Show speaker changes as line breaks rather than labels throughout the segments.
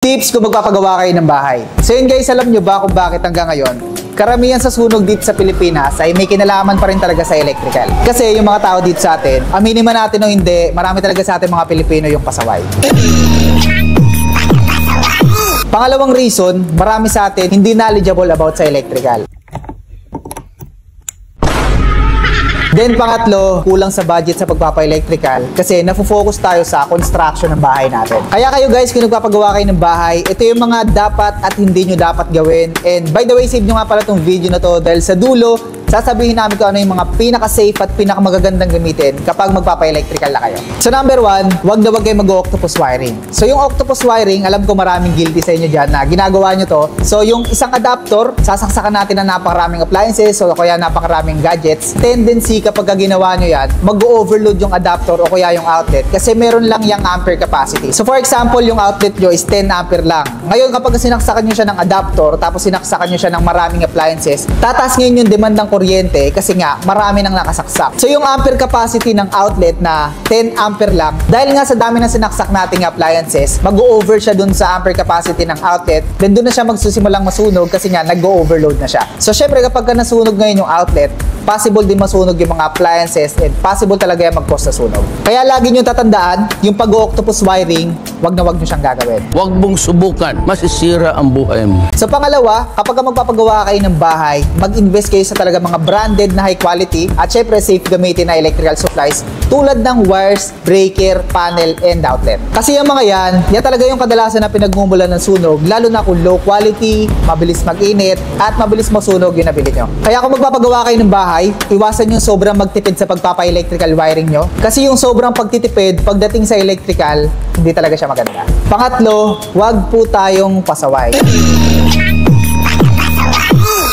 Tips kung magpapagawa kayo ng bahay. So yun guys, alam nyo ba kung bakit hanggang ngayon karamihan sa sunog dito sa Pilipinas ay may kinalaman pa rin talaga sa electrical? Kasi yung mga tao dito sa atin, aminin man natin o hindi, marami talaga sa atin mga Pilipino yung pasaway. Pangalawang reason, marami sa atin hindi knowledgeable about sa electrical. Then pangatlo, kulang sa budget sa pagpapa-electrical kasi nafo-focus tayo sa construction ng bahay natin. Kaya kayo guys, kung nagpapagawa kayo ng bahay, ito yung mga dapat at hindi nyo dapat gawin. And by the way, save nyo nga pala itong video na to dahil sa dulo, sasabihin namin kung ano yung mga pinaka-safe at pinaka-magagandang gamitin kapag magpapa-electrical na kayo. So number 1, wag na wag kayo mag-octopus wiring. So yung octopus wiring, alam ko maraming guilty sa inyo dyan na ginagawa nyo to. So yung isang adapter, sasaksakan natin na napakaraming appliances o kaya napakaraming gadgets. Tendency kapag ginawa nyo yan, mag-overload yung adapter o kaya yung outlet kasi meron lang yung ampere capacity. So for example, yung outlet nyo is 10 ampere lang. Ngayon kapag sinaksakan nyo siya ng adapter tapos sinaksakan nyo siya ng maraming appliances, tataas ngayon yung demand ng kuryente kasi nga marami nang nakasaksak. So yung ampere capacity ng outlet na 10 ampere lang, dahil nga sa dami ng sinaksak nating appliances, mag-over siya dun sa ampere capacity ng outlet, then dun na siya magsusimulang masunog kasi nga nag-overload na siya. So syempre kapag nasunog ngayon yung outlet, possible din masunog yung mga appliances and possible talaga yung mag-cause na sunog. Kaya lagi nyo tatandaan, yung pag-octopus wiring, wag na wag nyo siyang gagawin.
Wag mong subukan, masisira ang buhay mo.
So pangalawa, kapag magpapagawa kayo ng bahay, mag-invest kayo sa talaga mga branded na high quality at syempre safe gamitin na electrical supplies tulad ng wires, breaker, panel, and outlet. Kasi yung mga yan talaga yung kadalasan na pinagmumulan ng sunog, lalo na kung low quality, mabilis mag-init, at mabilis masunog yung nabili nyo. Kaya kung magpapagawa kayo ng bahay, iwasan yung sobrang magtipid sa pagpapa-electrical wiring nyo. Kasi yung sobrang pagtitipid, pagdating sa electrical, hindi talaga siya maganda. Pangatlo, wag po tayong pasaway.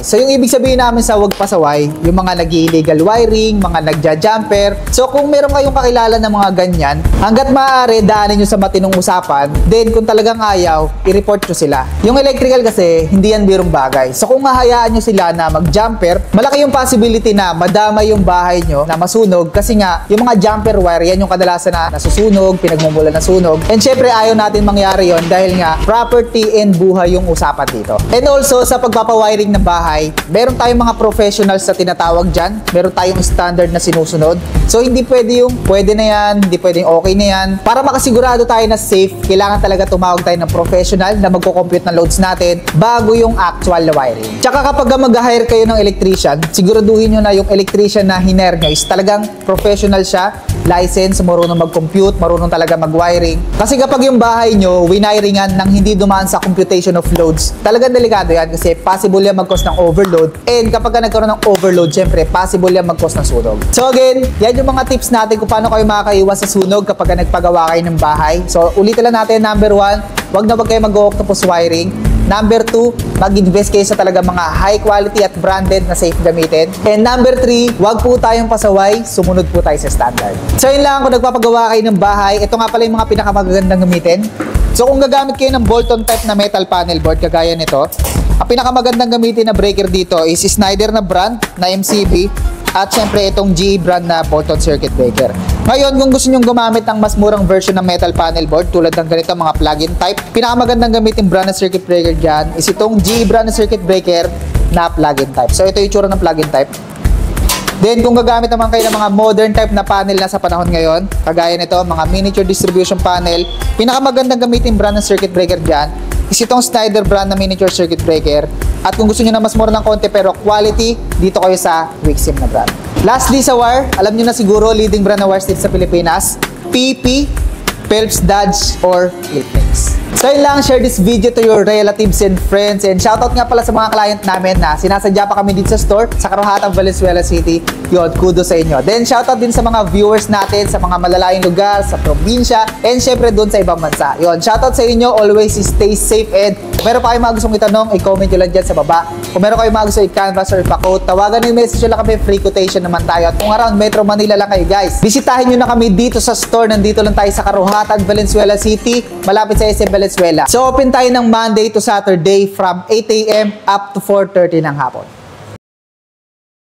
So yung ibig sabihin namin sa wag pasaway, yung mga nag-illegal wiring, mga nagja-jumper. So kung meron kayong kakilala ng mga ganyan, hanggat maaari daanin nyo sa matinong usapan, then kung talagang ayaw, i-report nyo sila. Yung electrical kasi, hindi yan birong bagay. So kung mahayaan nyo sila na mag-jumper, malaki yung possibility na madama yung bahay nyo na masunog kasi nga, yung mga jumper wire, yan yung kadalasan na nasusunog, pinagmumulan na sunog. And syempre, ayaw natin mangyari yon dahil nga, property and buhay yung usapan dito. And also, sa pagpapawiring ng bahay, meron tayong mga professionals sa tinatawag dyan. Meron tayong standard na sinusunod. So, hindi pwede yung pwede na yan, hindi pwede yung okay na yan. Para makasigurado tayo na safe, kailangan talaga tumawag tayo ng professional na magko-compute ng loads natin bago yung actual na wiring. Tsaka kapag mag-hire kayo ng electrician, siguraduhin nyo na yung electrician na hiner nyo is talagang professional siya, license, marunong mag-compute, marunong talaga mag-wiring. Kasi kapag yung bahay nyo, winiringan ng hindi dumaan sa computation of loads, talagang delikado yan kasi possible yan mag-cause ng overload. And kapag nagkaroon ng overload, syempre, possible yan mag-cause ng sunog. So again, yan yung mga tips natin kung paano kayo makakaiwas sa sunog kapag nagpagawa kayo ng bahay. So ulitin lang natin, number 1, wag na wag kayo mag-octopus wiring. Number 2, mag-invest kayo sa talaga mga high quality at branded na safe gamitin. And number 3, wag po tayong pasaway, sumunod po tayo sa standard. So yun lang, kung nagpapagawa kayo ng bahay, ito nga pala yung mga pinakamagagandang gamitin. So kung gagamit kayo ng Bolton type na metal panel board, kagaya nito, ang pinakamagandang gamitin na breaker dito is Schneider na brand na MCB at syempre itong GE brand na Bolton circuit breaker. Ngayon, kung gusto nyo gumamit ng mas murang version ng metal panel board tulad ng ganito mga plug-in type, pinakamagandang gamitin brand na circuit breaker dyan is itong GE brand na circuit breaker na plug-in type. So ito yung itsura ng plug-in type. Then kung gagamit naman kayo ng mga modern type na panel na sa panahon ngayon, kagaya nito, mga miniature distribution panel, pinakamagandang gamitin brand ng circuit breaker dyan is itong Schneider brand na miniature circuit breaker. At kung gusto nyo na mas mura ng konti pero quality, dito kayo sa Wixim na brand. Lastly sa wire, alam nyo na siguro leading brand na wires dito sa Pilipinas, PP, Phelps Dodge, or Philippines. So yun lang, share this video to your relatives and friends. And shoutout nga pala sa mga client namin na sinasadya pa kami dito sa store sa Karuhatan, Valenzuela City. Yun, kudos sa inyo. Then shoutout din sa mga viewers natin sa mga malalayong lugar, sa probinsya, and syempre dun sa ibang bansa. Yun, shoutout sa inyo. Always stay safe, and kung meron pa kayong mga gustong itanong, i-comment nyo lang dyan sa baba. Kung meron kayong mga gusto i-canvas or i-quote, tawagan nyo yung message nyo lang kami, free quotation naman tayo. At kung around Metro Manila lang kayo guys, bisitahin nyo na kami dito sa store. Nandito lang tayo sa Karuhatan, Valenzuela City, malapit sa SM Valenzuela. So open tayo ng Monday to Saturday from 8 AM up to 4:30 ng hapon.